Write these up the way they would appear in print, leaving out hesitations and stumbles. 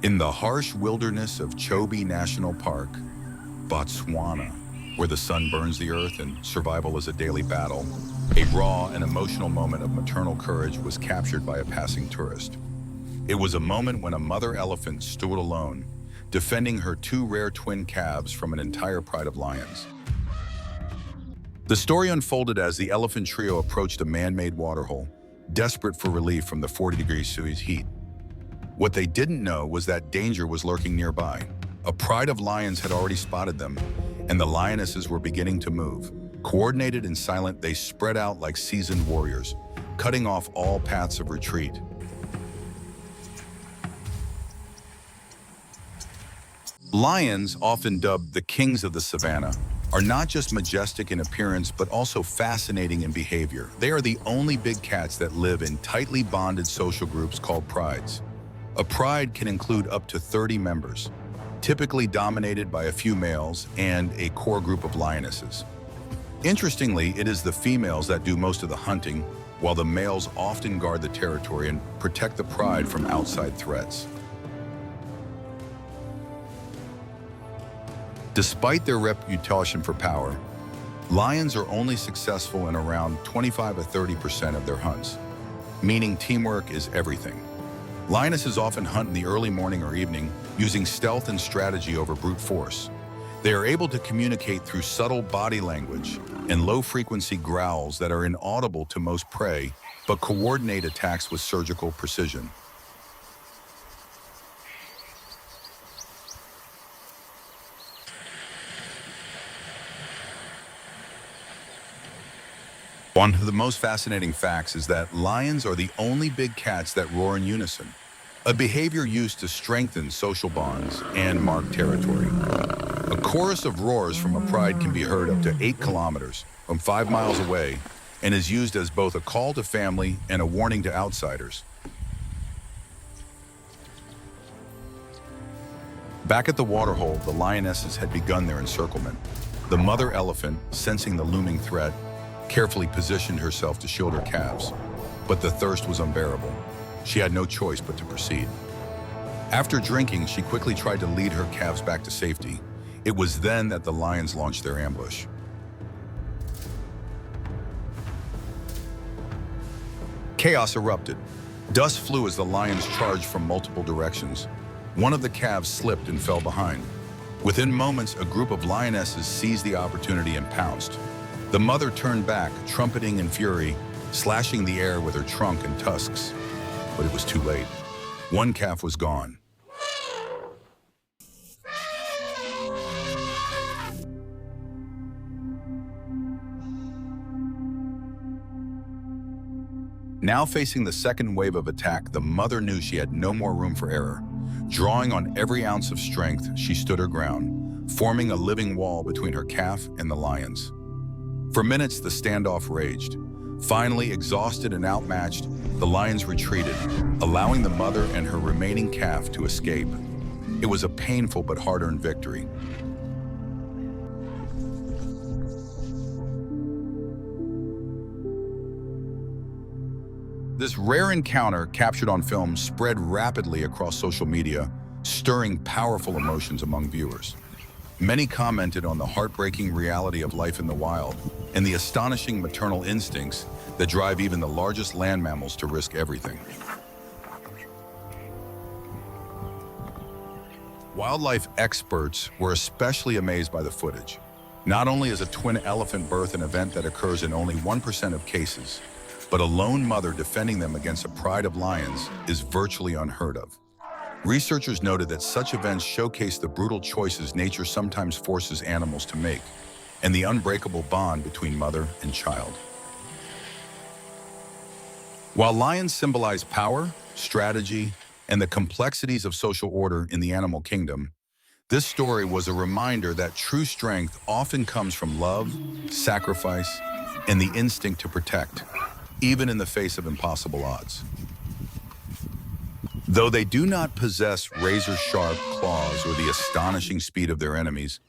In the harsh wilderness of Chobe National Park, Botswana, where the sun burns the earth and survival is a daily battle, a raw and emotional moment of maternal courage was captured by a passing tourist. It was a moment when a mother elephant stood alone, defending her two rare twin calves from an entire pride of lions. The story unfolded as the elephant trio approached a man-made waterhole, desperate for relief from the 40-degree Celsius heat. What they didn't know was that danger was lurking nearby. A pride of lions had already spotted them, and the lionesses were beginning to move. Coordinated and silent, they spread out like seasoned warriors, cutting off all paths of retreat. Lions, often dubbed the kings of the savannah, are not just majestic in appearance, but also fascinating in behavior. They are the only big cats that live in tightly bonded social groups called prides. A pride can include up to 30 members, typically dominated by a few males and a core group of lionesses. Interestingly, it is the females that do most of the hunting, while the males often guard the territory and protect the pride from outside threats. Despite their reputation for power, lions are only successful in around 25 to 30% of their hunts, meaning teamwork is everything. Lionesses often hunt in the early morning or evening, using stealth and strategy over brute force. They are able to communicate through subtle body language and low-frequency growls that are inaudible to most prey, but coordinate attacks with surgical precision. One of the most fascinating facts is that lions are the only big cats that roar in unison, a behavior used to strengthen social bonds and mark territory. A chorus of roars from a pride can be heard up to 8 kilometers, from 5 miles away, and is used as both a call to family and a warning to outsiders. Back at the waterhole, the lionesses had begun their encirclement. The mother elephant, sensing the looming threat, carefully positioned herself to shield her calves, but the thirst was unbearable. She had no choice but to proceed. After drinking, she quickly tried to lead her calves back to safety. It was then that the lions launched their ambush. Chaos erupted. Dust flew as the lions charged from multiple directions. One of the calves slipped and fell behind. Within moments, a group of lionesses seized the opportunity and pounced. The mother turned back, trumpeting in fury, slashing the air with her trunk and tusks. But it was too late. One calf was gone. Now facing the second wave of attack, the mother knew she had no more room for error. Drawing on every ounce of strength, she stood her ground, forming a living wall between her calf and the lions. For minutes, the standoff raged. Finally, exhausted and outmatched, the lions retreated, allowing the mother and her remaining calf to escape. It was a painful but hard-earned victory. This rare encounter, captured on film, spread rapidly across social media, stirring powerful emotions among viewers. Many commented on the heartbreaking reality of life in the wild and the astonishing maternal instincts that drive even the largest land mammals to risk everything. Wildlife experts were especially amazed by the footage. Not only is a twin elephant birth an event that occurs in only 1% of cases, but a lone mother defending them against a pride of lions is virtually unheard of. Researchers noted that such events showcase the brutal choices nature sometimes forces animals to make, and the unbreakable bond between mother and child. While lions symbolize power, strategy, and the complexities of social order in the animal kingdom, this story was a reminder that true strength often comes from love, sacrifice, and the instinct to protect, even in the face of impossible odds. Though they do not possess razor-sharp claws or the astonishing speed of their enemies,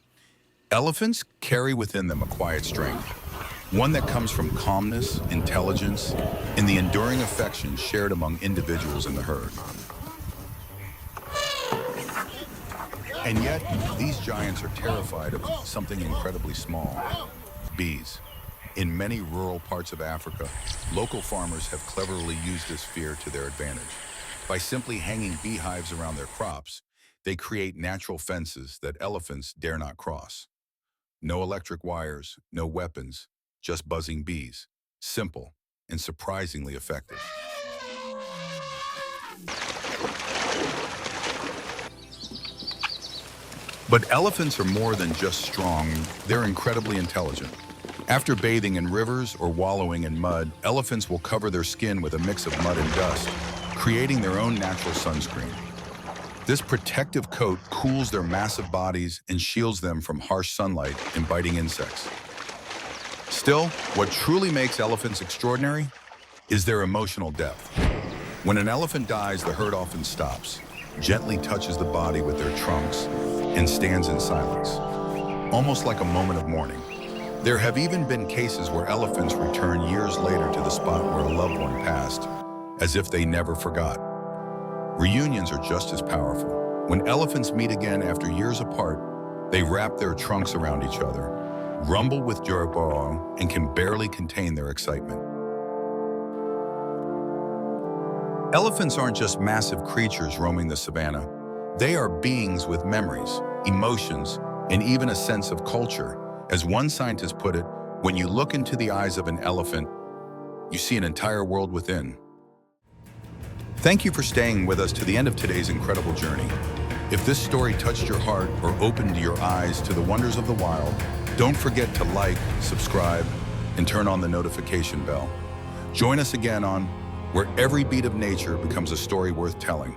elephants carry within them a quiet strength, one that comes from calmness, intelligence, and the enduring affection shared among individuals in the herd. And yet, these giants are terrified of something incredibly small: bees. In many rural parts of Africa, local farmers have cleverly used this fear to their advantage. By simply hanging beehives around their crops, they create natural fences that elephants dare not cross. No electric wires, no weapons, just buzzing bees. Simple and surprisingly effective. But elephants are more than just strong, they're incredibly intelligent. After bathing in rivers or wallowing in mud, elephants will cover their skin with a mix of mud and dust, creating their own natural sunscreen. This protective coat cools their massive bodies and shields them from harsh sunlight and biting insects. Still, what truly makes elephants extraordinary is their emotional depth. When an elephant dies, the herd often stops, gently touches the body with their trunks, and stands in silence, almost like a moment of mourning. There have even been cases where elephants return years later to the spot where a loved one passed, as if they never forgot. Reunions are just as powerful. When elephants meet again after years apart, they wrap their trunks around each other, rumble with joy, and can barely contain their excitement. Elephants aren't just massive creatures roaming the savannah. They are beings with memories, emotions, and even a sense of culture. As one scientist put it, when you look into the eyes of an elephant, you see an entire world within. Thank you for staying with us to the end of today's incredible journey. If this story touched your heart or opened your eyes to the wonders of the wild, don't forget to like, subscribe, and turn on the notification bell. Join us again on Where Every Beat of Nature Becomes a Story Worth Telling.